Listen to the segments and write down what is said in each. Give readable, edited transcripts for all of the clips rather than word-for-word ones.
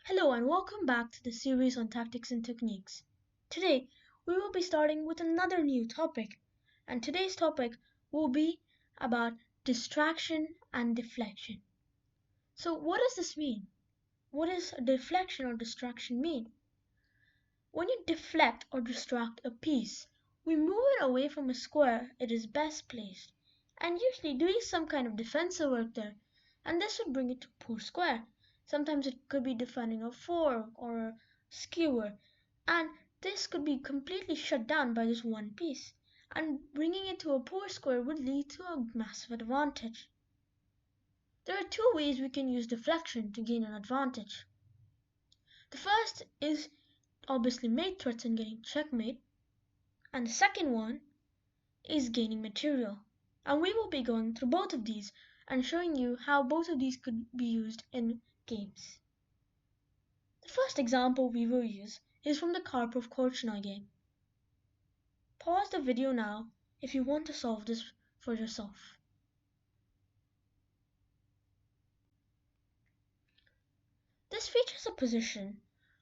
Hello and welcome back to the series on tactics and techniques. Today, we will be starting with another new topic, and today's topic will be about distraction and deflection. So, what does this mean? What does deflection or distraction mean? When you deflect or distract a piece, we move it away from a square it is best placed, and usually doing some kind of defensive work there, and this would bring it to poor square. Sometimes it could be defending a fork or a skewer, and this could be completely shut down by this one piece, and bringing it to a poor square would lead to a massive advantage. There are two ways we can use deflection to gain an advantage. The first is obviously mate threats and getting checkmate, and the second one is gaining material. And we will be going through both of these and showing you how both of these could be used in games. The first example we will use is from the Karpov Korchnoi game. Pause the video now if you want to solve this for yourself. This features a position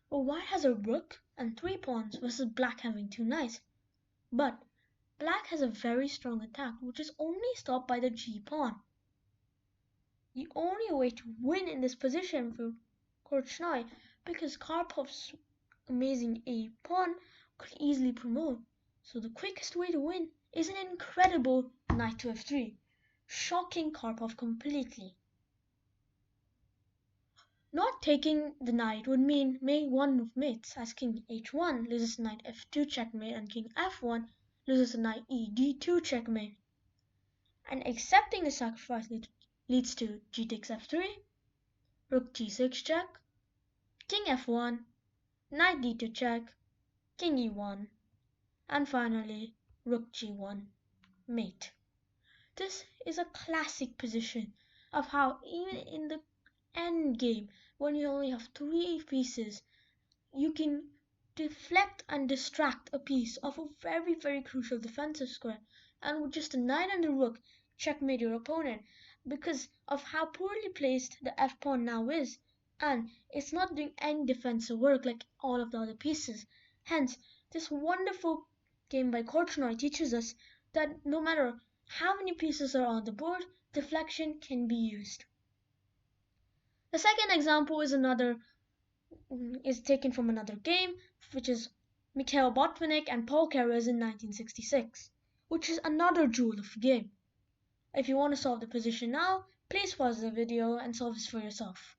where white has a rook and 3 pawns versus black having 2 knights. But black has a very strong attack which is only stopped by the g pawn. The only way to win in this position for Korchnoi, because Karpov's amazing a pawn could easily promote. So the quickest way to win is an incredible knight to f3, shocking Karpov completely. Not taking the knight would mean one of mates, as king h1 loses knight f2 checkmate and king f1 loses a knight e d2 checkmate. And accepting the sacrifice leads to g takes f3, rook g6 check, king f1, knight d2 check, king e1, and finally rook g1 mate. This is a classic position of how even in the end game, when you only have 3 pieces, you can deflect and distract a piece of a very, very crucial defensive square, and with just a knight and a rook checkmate your opponent because of how poorly placed the f pawn now is, and it's not doing any defensive work like all of the other pieces. Hence, this wonderful game by Korchnoi teaches us that no matter how many pieces are on the board, deflection can be used. The second example is taken from another game, which is Mikhail Botvinnik and Paul Keres in 1966, which is another jewel of a game. If you want to solve the position now, please pause the video and solve this for yourself.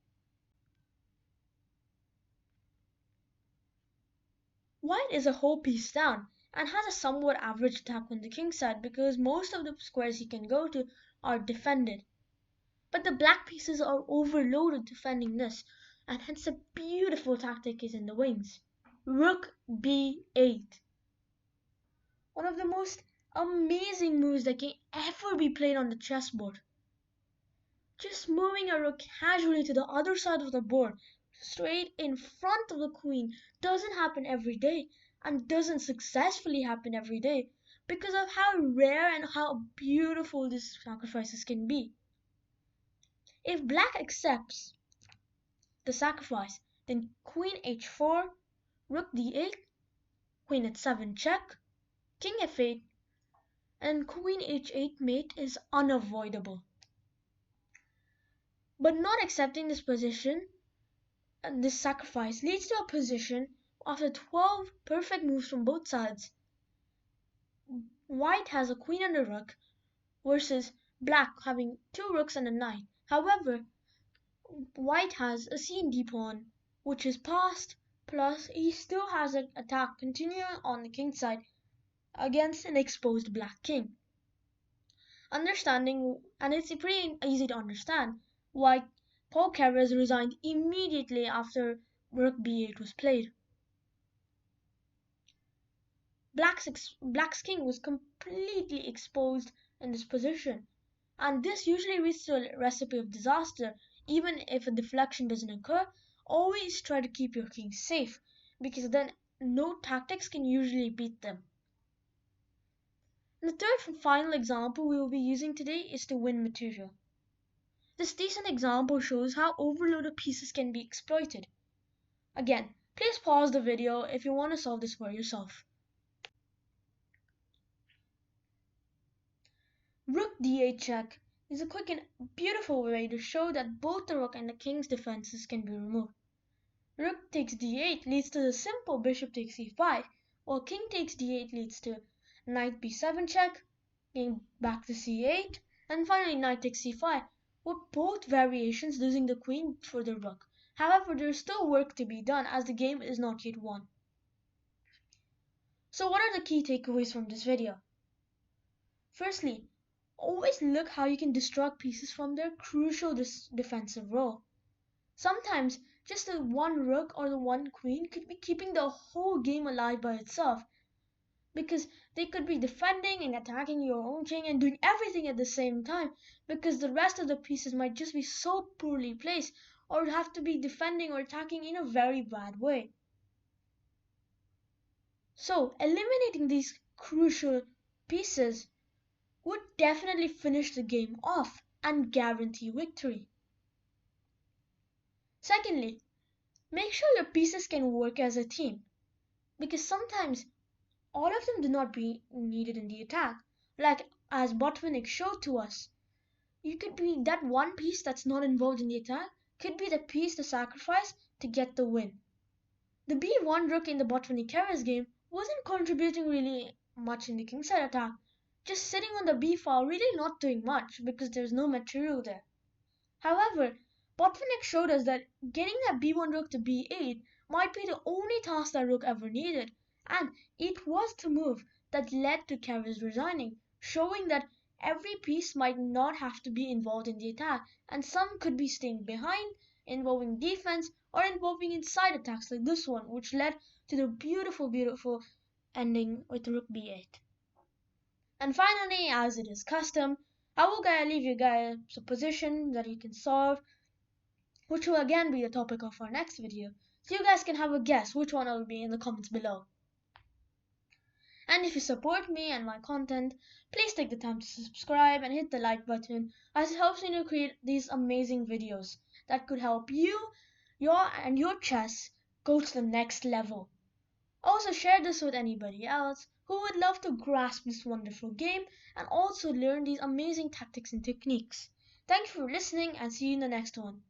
White is a whole piece down and has a somewhat average attack on the king side because most of the squares he can go to are defended. But the black pieces are overloaded defending this, and hence a beautiful tactic is in the wings. Rook b8. One of the most amazing moves that can ever be played on the chessboard. Just moving a rook casually to the other side of the board, straight in front of the queen, doesn't happen every day and doesn't successfully happen every day because of how rare and how beautiful these sacrifices can be. If black accepts the sacrifice, then queen h4, rook d8, queen h7 check, king f8, and queen h8 mate is unavoidable. But not accepting this position and this sacrifice leads to a position after 12 perfect moves from both sides. White has a queen and a rook versus black having 2 rooks and a knight. However, white has a c and d pawn, which is passed, plus he still has an attack continuing on the king side against an exposed black king. And it's pretty easy to understand why Paul Keres resigned immediately after rook b8 was played. Black's king was completely exposed in this position, and this usually leads to a recipe of disaster. Even if a deflection doesn't occur, always try to keep your king safe, because then no tactics can usually beat them. And the third and final example we will be using today is to win material. This decent example shows how overloaded pieces can be exploited. Again, please pause the video if you want to solve this for yourself. Rook d8 check is a quick and beautiful way to show that both the rook and the king's defenses can be removed. Rook takes d8 leads to the simple bishop takes e5, while king takes d8 leads to knight b7 check, king back to c8, and finally knight takes c5, with both variations losing the queen for the rook. However, there is still work to be done as the game is not yet won. So what are the key takeaways from this video? Firstly, always look how you can distract pieces from their crucial defensive role. Sometimes just the one rook or the one queen could be keeping the whole game alive by itself, because they could be defending and attacking your own king and doing everything at the same time, because the rest of the pieces might just be so poorly placed or have to be defending or attacking in a very bad way. So eliminating these crucial pieces would definitely finish the game off and guarantee victory. Secondly, make sure your pieces can work as a team, because sometimes all of them do not be needed in the attack. Like as Botvinnik showed to us, you could be that one piece that's not involved in the attack could be the piece to sacrifice to get the win. The b1 rook in the Botvinnik Keres game wasn't contributing really much in the kingside attack, just sitting on the b file really not doing much because there's no material there. However, Botvinnik showed us that getting that b1 rook to b8 might be the only task that rook ever needed, and it was the move that led to Keres resigning, showing that every piece might not have to be involved in the attack, and some could be staying behind, involving defense, or involving inside attacks like this one, which led to the beautiful ending with rook b8. And finally, as it is custom, I will leave you guys a position that you can solve, which will again be the topic of our next video, so you guys can have a guess which one I will be in the comments below. And if you support me and my content, please take the time to subscribe and hit the like button, as it helps me to create these amazing videos that could help you, your chess go to the next level. Also share this with anybody else who would love to grasp this wonderful game and also learn these amazing tactics and techniques. Thank you for listening and see you in the next one.